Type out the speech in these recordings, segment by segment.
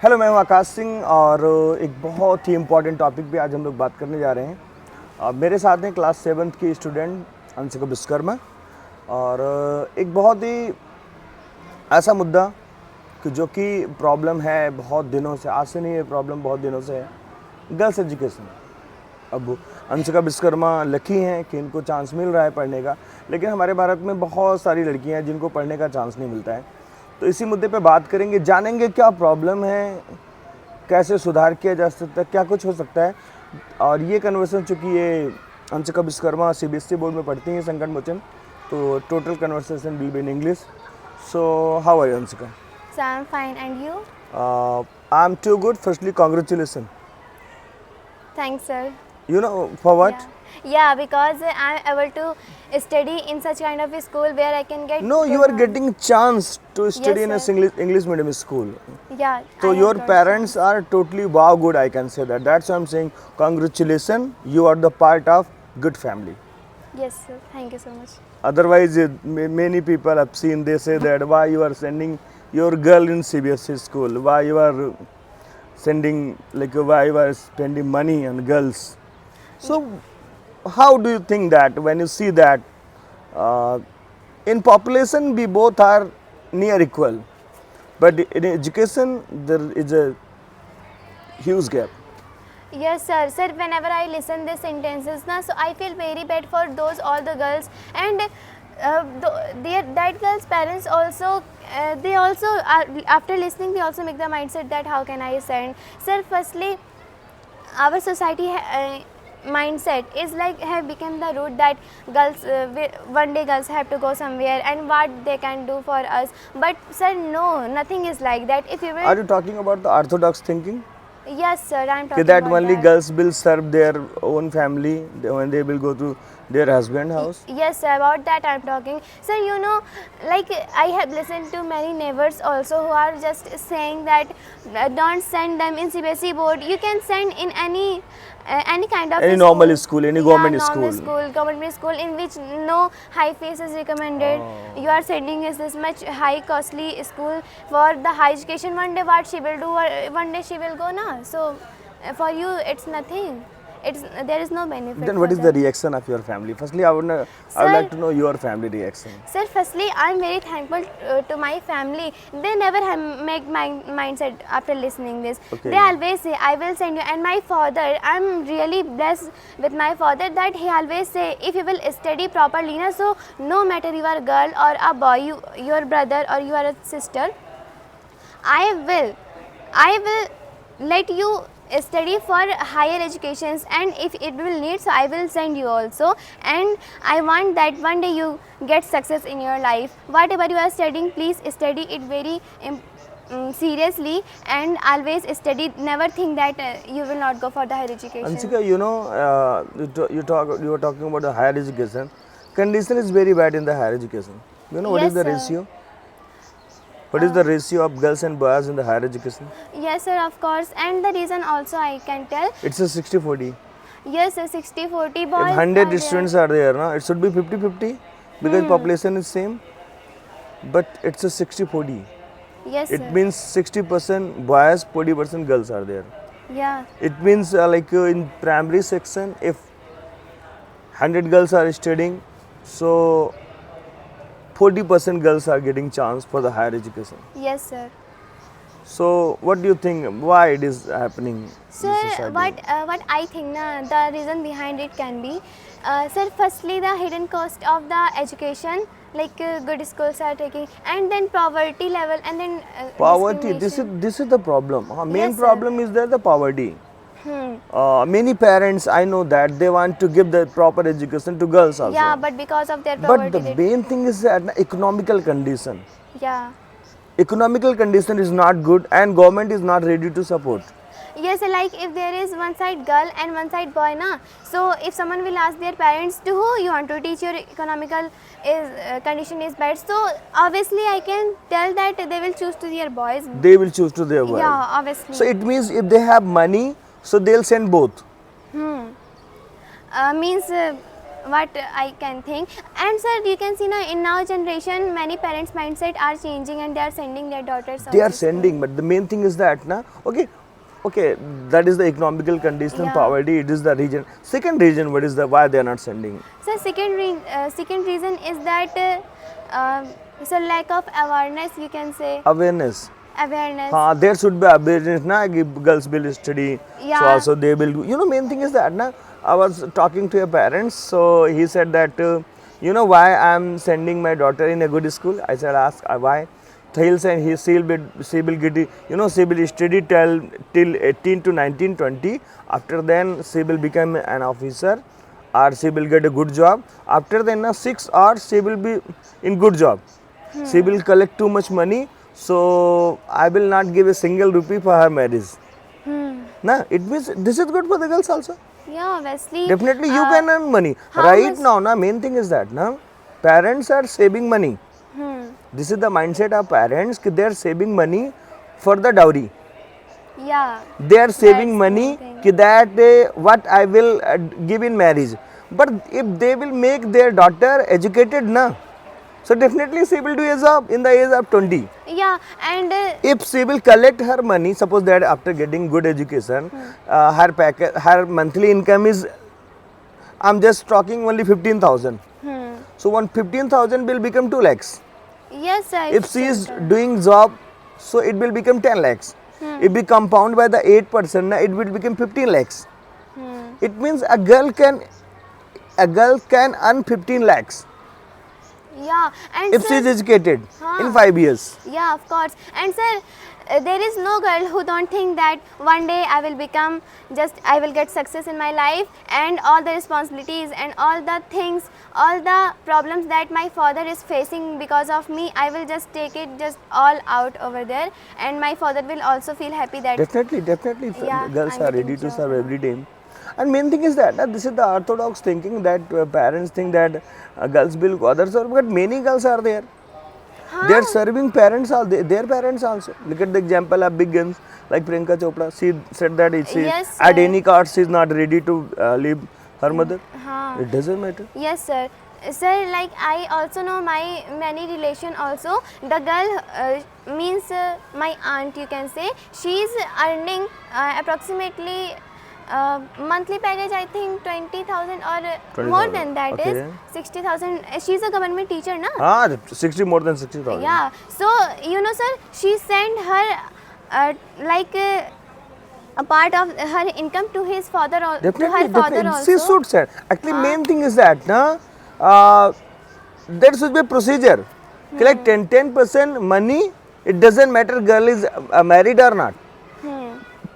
Hello, मैं हूं आकाश सिंह और एक बहुत ही इम्पॉर्टेंट टॉपिक पे आज हम लोग बात करने जा रहे हैं। मेरे साथ हैं क्लास 7th की स्टूडेंट अंशिका विश्वकर्मा और एक बहुत ही ऐसा मुद्दा कि जो कि प्रॉब्लम है बहुत दिनों से, आज से नहीं है, प्रॉब्लम बहुत दिनों से है, गर्ल्स एजुकेशन। अब अंशिका विश्वकर्मा लकी हैं कि इनको चांस मिल रहा है पढ़ने का, लेकिन हमारे भारत में बहुत सारी लड़कियां हैं जिनको पढ़ने का चांस नहीं मिलता है। तो इसी मुद्दे पे बात करेंगे, जानेंगे क्या प्रॉब्लम है, कैसे सुधार किया जा सकता है, क्या कुछ हो सकता है। और ये कन्वर्सेशन, चूँकि ये अंशिका विश्वकर्मा सीबीएसई बोर्ड में पढ़ती हैं संकट मोचन, तो total conversation will be in English. So how are you Anshika? So I'm fine, and you? I am too good. Firstly congratulation. Thanks, sir. You know for what? Yeah, because I'm able to study in such kind of a school where I can get. No, you good are marks. getting chance to study Yes, in a sir. English medium school. Yeah. So I your have got parents are totally wow good, I can say that. That's why I'm saying congratulations. You are the part of good family. chance. Yes, sir. Thank you so much. Otherwise, many people I've seen, they say that why you are sending your girl in CBSE school, why you are sending, like, why you are spending money on girls. So how do you think that when you see that uh, in population we both are near equal, but in education there is a huge gap? Yes, sir. Sir, whenever I listen these sentences, na, so I feel very bad for those all the girls, and that girls' parents also, they also are, after listening, they also make the mindset that how can I send. Sir, firstly, our society mindset is like have become the root that girls one day girls have to go somewhere and what they can do for us. But sir, no, nothing is like that. If you will, Are you talking about the orthodox thinking? yes, sir, I'm Okay, talking that about only that. girls will serve their own family when they will go to their husband house? Yes, sir, about that I'm talking. Sir, you know, like I have listened to many neighbors also who are just saying that don't send them in CBSE board. You can send in any kind of Any a normal school, any government normal school. government school in which no high fees is recommended. Oh. You are sending is this much high costly school for the high education. One day what she will do, or one day she will go na. So for you it's nothing. There is no benefit. Then for what is the that. reaction of your family? Firstly, I would like Sir, to know your family reaction. Sir, firstly, I am very thankful to my family. They never have make my mindset after listening this. Okay. They always say, I will send you. And my father, I am really blessed with my father that he always say, if you will study properly, na, so no matter you are a girl or a boy, your brother or you are a sister, I will let you study for higher educations, and if it will need, so I will send you also, and I want that one day you get success in your life. Whatever you are studying, please study it very seriously and always study. Never think that you will not go for the higher education. Anshika, you know, you were talking about the higher education. Condition is very bad in the higher education. You know what is Yes, the sir. ratio? What is the ratio of girls and boys in the higher education? Yes, sir, of course, and the reason also I can tell. It's a 60-40. Yes, sir, 60-40 boys. If 100 students are there, no, it should be 50-50 because population is same. But it's a 60-40. Yes, It sir. means 60% boys, 40% girls are there. Yeah. It means in primary section, if 100 girls are studying, so 40% girls are getting chance for the higher education. Yes, sir. So what do you think? Why it is happening in Sir, society? what I think na, the reason behind it can be, sir, firstly the hidden cost of the education, like good schools are taking, and then poverty level, and then Poverty. discrimination. This is the problem. Main Yes, sir. problem is there the poverty. Many parents, I know that they want to give the proper education to girls also. Yeah, but because of their But poverty, the main thing is that economical condition. yeah. Economical condition is not good and government is not ready to support. Yes, like if there is one side girl and one side boy, na. So if someone will ask their parents to who you want to teach, your economical condition is bad. So obviously I can tell that they will choose to their boys. They will choose to their boys. Yeah, obviously. So it means if they have money, so they'll send both. Means what I can think. And sir, you can see now in now generation many parents mindset are changing and they are sending their daughters They are also school. sending, but the main thing is that na, okay, that is the economical condition, Yeah. poverty. It is the region. Second reason, what is the why they are not sending? So second reason is that so lack of awareness, you can say. Awareness. Awareness. There should be awareness na if girls will study, so Yeah. also they will do. Main thing is that na, I was talking to your parents, so he said that why I am sending my daughter in a good school. I said ask why. So he'll say she will get she will study till 18 to 19 20. After then she will become an officer or she will get a good job. After then na 6 hours she will be in good job. She will collect too much money. So I will not give a single rupee for her marriage. Na, it means this is good for the girls also. Yeah, obviously. Definitely you can earn money. how Right much- now, na, main thing is that na, parents are saving money. This is the mindset of parents that they are saving money for the dowry. Yeah. They are saving That's money the कि that what I will give in marriage. But if they will make their daughter educated na, so definitely she will do a job in the age of 20. Yeah, and If she will collect her money, suppose that after getting good education, her monthly income is, I'm just talking only 15,000. So 15,000 will become 2 lakhs. yes, sir. If she is doing job, so it will become 10 lakhs. If we compound by the 8%, it will become 15 lakhs. It means a girl can earn 15 lakhs Yeah, and if sir, she is educated in हाँ. 5 years. yeah, of course. And sir, there is no girl who don't think that one day I will get success in my life and all the responsibilities and all the things, all the problems that my father is facing because of me, I will just take it just all out over there, and my father will also feel happy that Definitely, Yeah, girls I'm are getting ready to job. serve every day. And main thing is that this is the orthodox thinking that parents think that girls will go others, but many girls are there. They are serving parents, their parents also. Look at the example of big guns like Priyanka Chopra. She said that Yes, at sir. any cost she is not ready to leave her mother. हाँ. It doesn't matter. Yes, sir. Sir, like I also know my many relation also. The girl means my aunt, you can say. She is earning approximately monthly package, I think 20,000 or more 20,000, than that okay. is 60,000. She's a government teacher, na? 60 more than 60,000. Yeah. So sir, she sent her a part of her income to his father or to Definitely, her father definitely. She also. should send. Actually, main thing is that there should be a procedure. Like 10% money, it doesn't matter girl is married or not.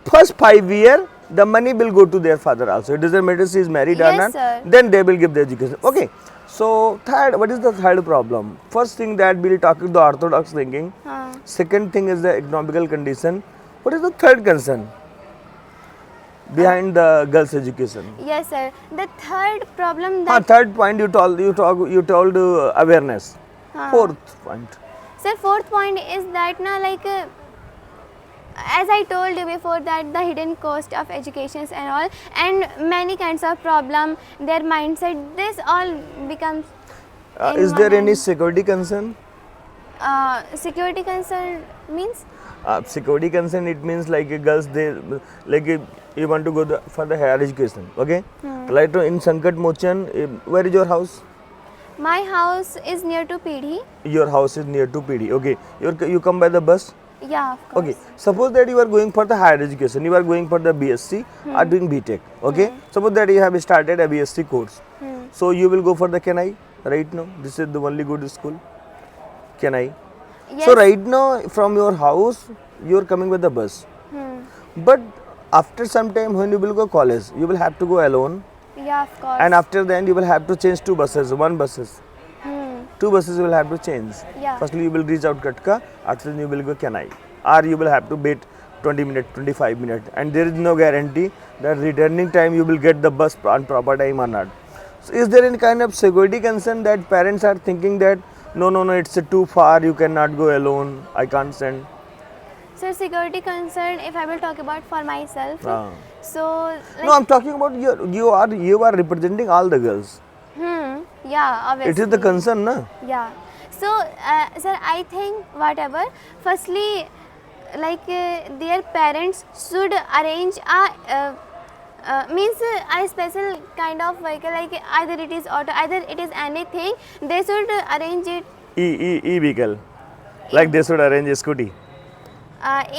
First 5 years, the money will go to their father also. It doesn't matter she is married or Yes, not. sir. Then they will give the education. Okay. So what is the third problem? First thing that we'll talk about the orthodox thinking. Second thing is the economical condition. What is the third concern behind the girls' education? Yes, sir. The third problem that Third point you told awareness. Fourth point. sir, fourth point is that as I told you before that the hidden cost of educations and all, and many kinds of problem, their mindset, this all becomes in Is there one any hand. security concern? Security concern means Security concern, it means like girls they like you want to go for the higher education. Okay. Like in Sankat Mochan, where is your house? my house is near to PD. Your house is near to PD. Okay. You come by the bus. Yeah, of course. Okay. Suppose that you are going for the higher education. You are going for the BSc or doing BTech. Okay. Suppose that you have started a BSc course. So you will go for the Kenai right now. This is the only good school. Kenai. Yes. So right now from your house you are coming with the bus. But after some time when you will go college, you will have to go alone. Yeah, of course. And after then you will have to change 2 buses, 1 buses. 2 buses you will have to change. Yeah. Firstly you will reach out Katka, after then you will go Kenai. Or you will have to wait 20 minutes, 25 minutes. And there is no guarantee that returning time you will get the bus on proper time or not. So is there any kind of security concern that parents are thinking that no, it's too far, you cannot go alone, I can't send. So security concern, if I will talk about for myself, Ah. so No, I'm talking about you are representing all the girls. Yeah, obviously. It is the concern, na? Yeah. So, sir, I think whatever. Firstly, like their parents should arrange a special kind of vehicle, like either it is auto, either it is anything. They should arrange it. E-vehicle. Like they should arrange a scooty.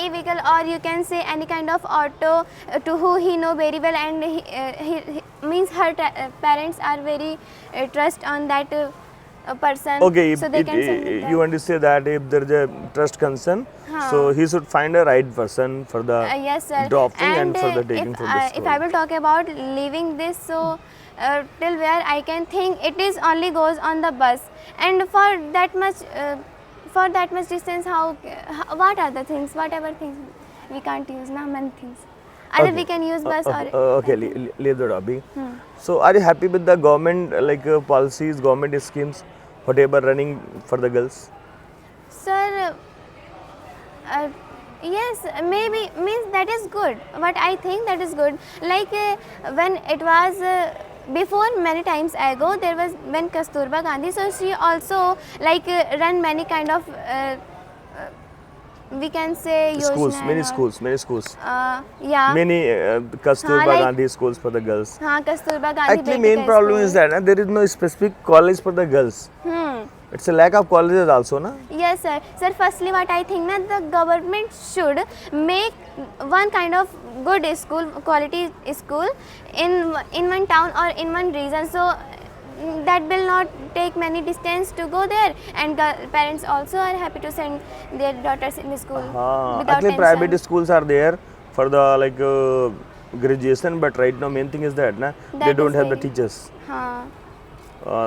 E-vehicle, or you can say any kind of auto to who he know very well, and he means her parents are very trust on that person. Okay, so they can send it you want to say that if there is a trust concern, so he should find a right person for the yes, sir. dropping and for the taking if, from the school. if I will talk about leaving this, so till where I can think it is only goes on the bus, and for that much distance, what are the things, whatever things we can't use now, many things. Either we can use bus or okay, leave the topic. So, are you happy with the government policies, government schemes, whatever running for the girls? Sir, yes, maybe means that is good. But I think that is good. Like when it was before, many times ago, there was when Kasturba Gandhi. So she also like run many kind of we can say Schools, Yojana many and schools, many schools. all. Yeah. Many Kasturba like- Gandhi schools for the girls. हाँ, Kasturba Gandhi. Actually, Beti main ka problem school. is that there is no specific college for the girls. It's a lack of colleges also, na? Yes, sir. Sir, firstly, what I think that the government should make one kind of good school, quality school in one town or in one region. So that will not take many distance to go there, and parents also are happy to send their daughters in the school without Actually, tension. private schools are there for the graduation, but right now main thing is that na they That don't is have the very- teachers. हाँ.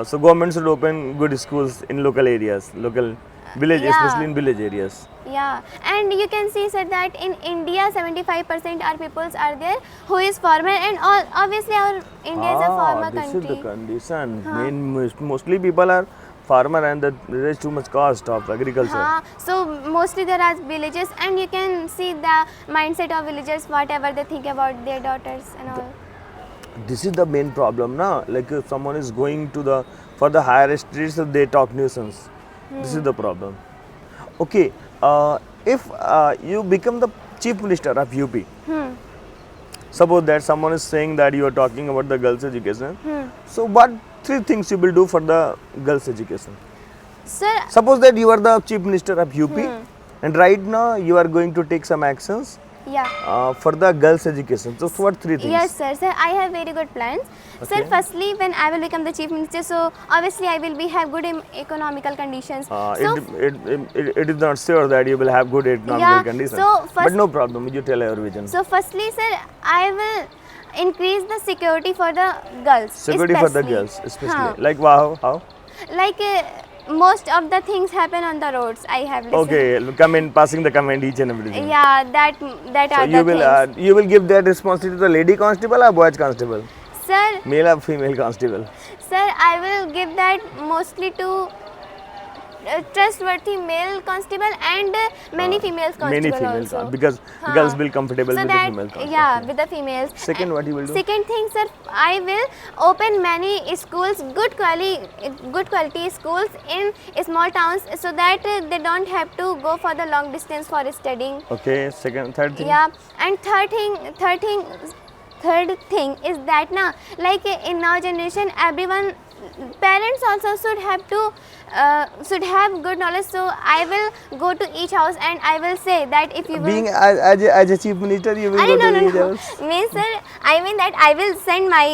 So government should open good schools in local areas, local village, yeah. especially in village areas. Yeah, and you can see, sir, that in India 75% our peoples are there who is farmer, and all obviously our India is a farmer this country. is the condition. Mostly people are farmer, and there is too much cost of agriculture. So mostly there are villages, and you can see the mindset of villagers, whatever they think about their daughters and all. This is the main problem, na? Like if someone is going to for the higher studies, so they talk nuisance. This is the problem. Okay, if you become the chief minister of UP, suppose that someone is saying that you are talking about the girls' education. So what 3 things you will do for the girls' education? Sir, Suppose that you are the chief minister of UP, and right now you are going to take some actions yeah. for the girls' education. So what 3 things? Yes, sir. Sir, I have very good plans. Sir, Okay. firstly, when I will become the chief minister, so obviously I will have good economical conditions. So It is not sure that you will have good economic Yeah, conditions. so but first- no problem, you tell your vision. So firstly, sir, I will increase the security for the girls. Security for the especially. girls, especially. Huh. Like wow, how? Like most of the things happen on the roads. I have listened. Okay, comment, passing the comment each and everything. Yeah, that So are you the will things. you will give that responsibility to the lady constable or boys constable, Sir, male or female constable. sir, I will give that mostly to trustworthy male constable and many females constable Many females also. because Huh. girls will comfortable So with that the female constable. yeah, with the females. Second, what you will do? Second thing, sir, I will open many schools, good quality schools in small towns, so that they don't have to go for the long distance for studying. Okay, second, third thing. Yeah, and third thing is that na, like in our generation, everyone, parents also should have good knowledge. So I will go to each house and I will say that if you will. Being as a chief minister, you will I go no, to no, each no. house. Means, sir, I mean that I will send my.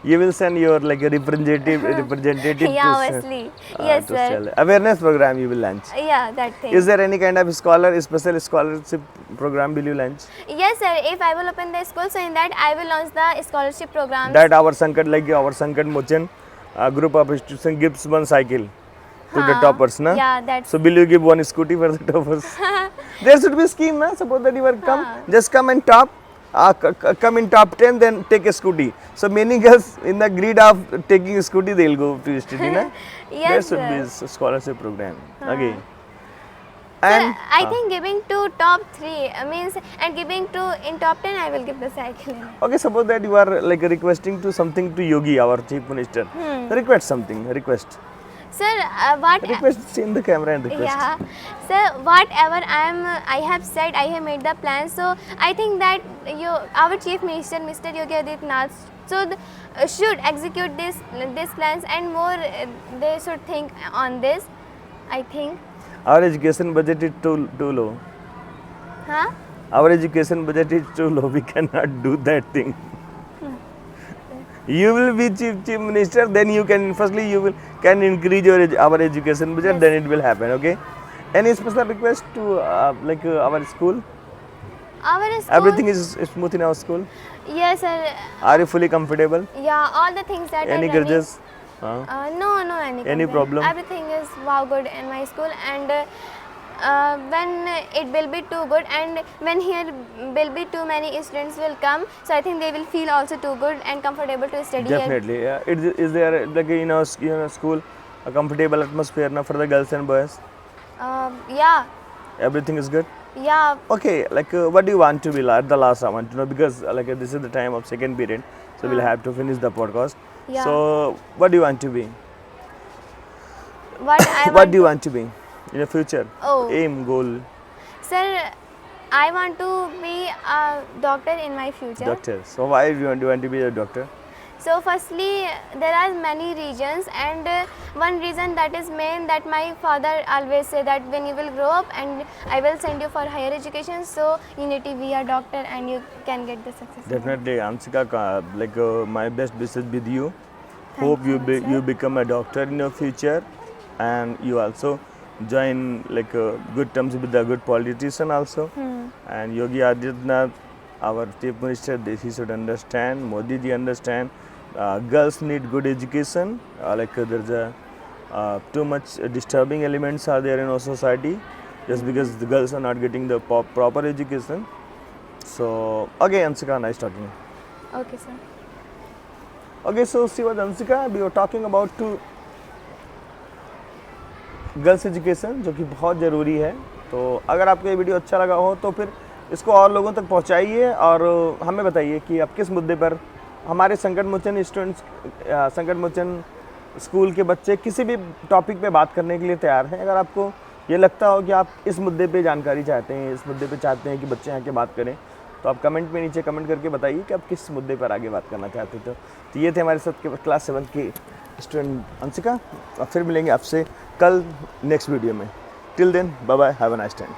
You will send your like a representative Yeah, to, obviously. Yes, to sir. sell. Awareness program you will launch. Yeah, that thing. Is there any kind of special scholarship program will you launch? Yes, sir. If I will open the school, so in that I will launch the scholarship programs. That our Sankat Mochan group of institution gives one cycle to the toppers, na? Yeah, that's. So will you give one scooty for the toppers? There should be a scheme, na? Suppose that you are just come and top, come in top 10, then take a scooty. So many girls in the greed of taking a scooty, they will go to study, na? Yes, There should be a scholarship program. Okay. And I think giving to top 3 means, and giving to in top 10 I will give the cycle. okay, suppose that you are like requesting to something to Yogi, our chief minister. Request something. Request. Sir, what? Request. See in the camera and request. Yeah, sir. Whatever I have said, I have made the plan. So I think that our chief minister, Mr. Yogi Adityanath, should execute these plans, and more they should think on this. I think. Our education budget is too low. Huh? Our education budget is too low. We cannot do that thing. You will be chief minister, then you can can increase our education budget. Yes. Then it will happen. Okay. Any special request to our school? Our school. Everything is smooth in our school. Yes, sir. Are you fully comfortable? Yeah, all the things that Any are running. grudges? No, any complaint. problem? Everything is wow good in my school, and when it will be too good, and when here will be too many students will come, so I think they will feel also too good and comfortable to study here. Definitely. Yeah. Is there like in our school a comfortable atmosphere now for the girls and boys? Yeah, Everything is good. yeah. Okay, like what do you want to be at the last? I want to know because like this is the time of second period, so we'll have to finish the podcast. Yeah. So what do you want to be? What I What want do you want to be in the future? Oh. Aim, goal, Sir, I want to be a doctor in my future. doctor. So why do you want to be a doctor? So firstly, there are many reasons, and one reason that is main, that my father always say that when you will grow up and I will send you for higher education, so you need to be a doctor and you can get the success. Definitely, Ansika, like my best wishes with you. Thank Hope you you so much, sir. you become a doctor in your future, and you also join like good terms with a good politician also. And Yogi Adityanath, our chief minister, he should understand. Modi ji understand. Girls need good education. There's a too much disturbing elements are there in our society, just because the girls are not getting the proper education. So okay, Ansika, nice talking. Okay, sir. Okay, so see what Ansika, we were talking about to girls education जो कि बहुत ज़रूरी है। तो अगर आपको ये video अच्छा लगा हो तो फिर इसको और लोगों तक पहुंचाइए और हमें बताइए कि आप किस मुद्दे पर हमारे संकट मोचन स्टूडेंट्स, संकट मोचन स्कूल के बच्चे किसी भी टॉपिक पे बात करने के लिए तैयार हैं। अगर आपको ये लगता हो कि आप इस मुद्दे पे जानकारी चाहते हैं, इस मुद्दे पे चाहते हैं कि बच्चे आके बात करें, तो आप कमेंट में नीचे कमेंट करके बताइए कि आप किस मुद्दे पर आगे बात करना चाहते थे। तो ये थे हमारे साथ के क्लास 7 की स्टूडेंट अंशिका, और फिर मिलेंगे आपसे कल नेक्स्ट वीडियो में। Till then, bye bye, have a nice time.